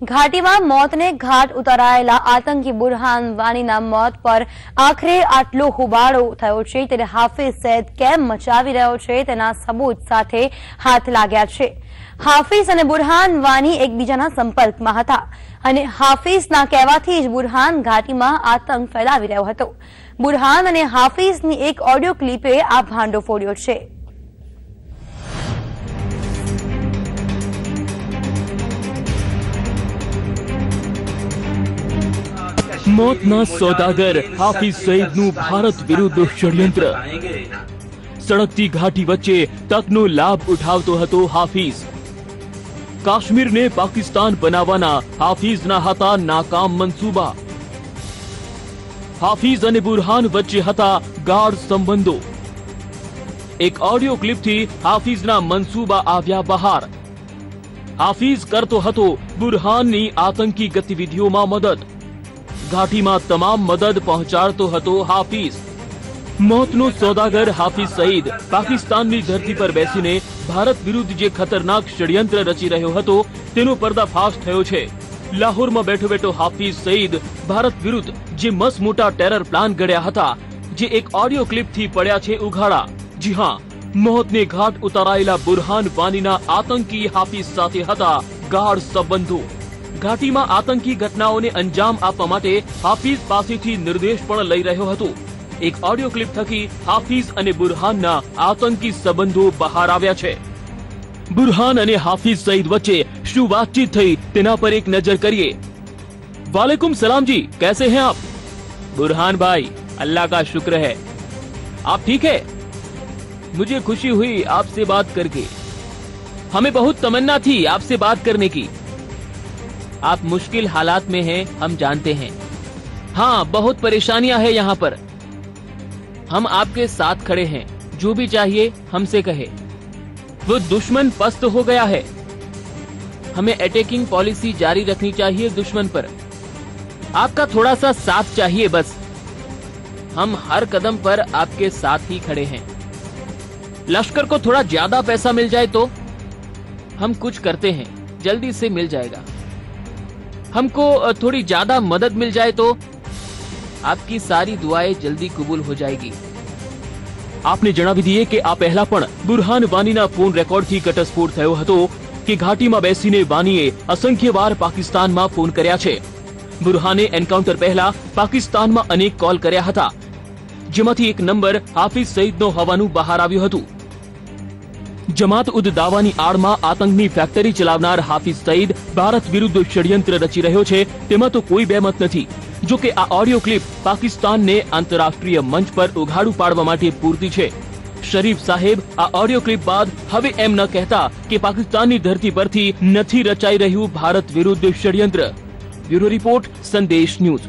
घाटी में मौत ने घाट उतरायेला आतंकी बुरहान वानीना मौत पर आखिरे आटलो हुबाळो थयो छे त्यारे हाफिज सईद केम मचावी रह्यो छे तेना सबूत साथे हाथ लाग्या छे। हाफिज अने बुरहान वानी एकबीजाना संपर्कमां हता अने हाफिजना कहेवाथी ज बुरहान घाटीमां आतंक फैलावी रह्यो हतो। बुरहान अने हाफिजनी एक ऑडियो क्लिपे आ भांडो फोड्यो छे। मौतना सौदागर हाफिज सईदનું ભારત વિરુદ્ધ ષડયંત્ર। સળગતી ઘાટી વચ્ચે તકનો લાભ ઉઠાવતો હતો હાફિજ। કાશ્મીરને પાકિસ્તાન બનાવવાના હાફિજના હતા નાકામ મનસૂબા। હાફિજ અને બુરહાન વચ્ચે હતા ગાઢ સંબંધો। એક ઓડિયો ક્લિપથી હાફિજના મનસૂબા આવ્યા બહાર। હાફિજ કરતો હતો બુરહાનની આતંકી ગતિવિધિઓમાં મદદ। घाटी में तमाम मदद पहुंचाड़तो हतो हाफिज। मौतनो सौदागर हाफिज सईद पाकिस्तान की धरती पर बेसीने भारत विरुद्ध जे खतरनाक षड्यंत्र रची रह्यो हतो तेनो पर्दाफाश थयो छे। लाहोर में बैठो बैठो हाफिज सईद भारत विरुद्ध जे मस्त मोटा टेरर प्लान घड्या हता जे एक ऑडियो क्लिप थी पड्या छे उघाड़ा। जी हाँ, मौत ने घाट उतारायेला बुरहान वानीना आतंकी हाफिज साथे हता गाढ़ संबंधो। घाटी में आतंकी घटनाओं ने अंजाम आपवा माटे हाफिज पासेथी निर्देश पण लई रह्यो हतो। एक ऑडियो क्लिप थकी हाफिज अने बुरहानना आतंकी संबंधो बहार आव्या छे। बुरहान अने हाफिज सईद वच्चे शुं बातचीत थई तेना पर एक नजर करिए। वालेकुम सलाम जी, कैसे हैं आप? बुरहान भाई, अल्लाह का शुक्र है। आप ठीक है? मुझे खुशी हुई आपसे बात करके। हमें बहुत तमन्ना थी आपसे बात करने की। आप मुश्किल हालात में हैं, हम जानते हैं। हाँ, बहुत परेशानियां हैं यहाँ पर। हम आपके साथ खड़े हैं, जो भी चाहिए हमसे कहे। वो दुश्मन पस्त हो गया है, हमें अटैकिंग पॉलिसी जारी रखनी चाहिए दुश्मन पर। आपका थोड़ा सा साथ चाहिए बस। हम हर कदम पर आपके साथ ही खड़े हैं। लश्कर को थोड़ा ज्यादा पैसा मिल जाए तो हम कुछ करते हैं, जल्दी से मिल जाएगा। हमको थोड़ी ज्यादा मदद मिल जाए तो आपकी सारी दुआएं जल्दी कबूल हो जाएगी। आपने जणावी दीए कि आ पहला पण बुरहान वानीना फोन रेकॉर्ड थी घटस्फोट थयो हतो कि घाटी में बेसीने वानीए असंख्य वार पाकिस्तान में फोन कर्या छे। बुरहाने एनकाउंटर पहला पाकिस्तान में अनेक कॉल कर्या हता, जेमांथी एक नंबर हाफिज सईदनो होवानुं बहार आव्युं हतुं। जमात उद दावानी आड़मां आतंकनी फैक्टरी चलावनार हाफिज सईद भारत विरुद्ध षड्यंत्र रची रह्यो छे तेमां तो कोई बेमत नथी। जो के आ ऑडियो क्लिप पाकिस्तान ने आंतरराष्ट्रीय मंच पर उघाड़ू पाड़वा माटे पूरती छे। शरीफ साहेब आ ऑडियो क्लिप बाद हवे एम न कहता कि पाकिस्ताननी धरती परथी नथी रचाई रह्युं भारत विरुद्ध षड्यंत्र। ब्यूरो रिपोर्ट, संदेश न्यूज।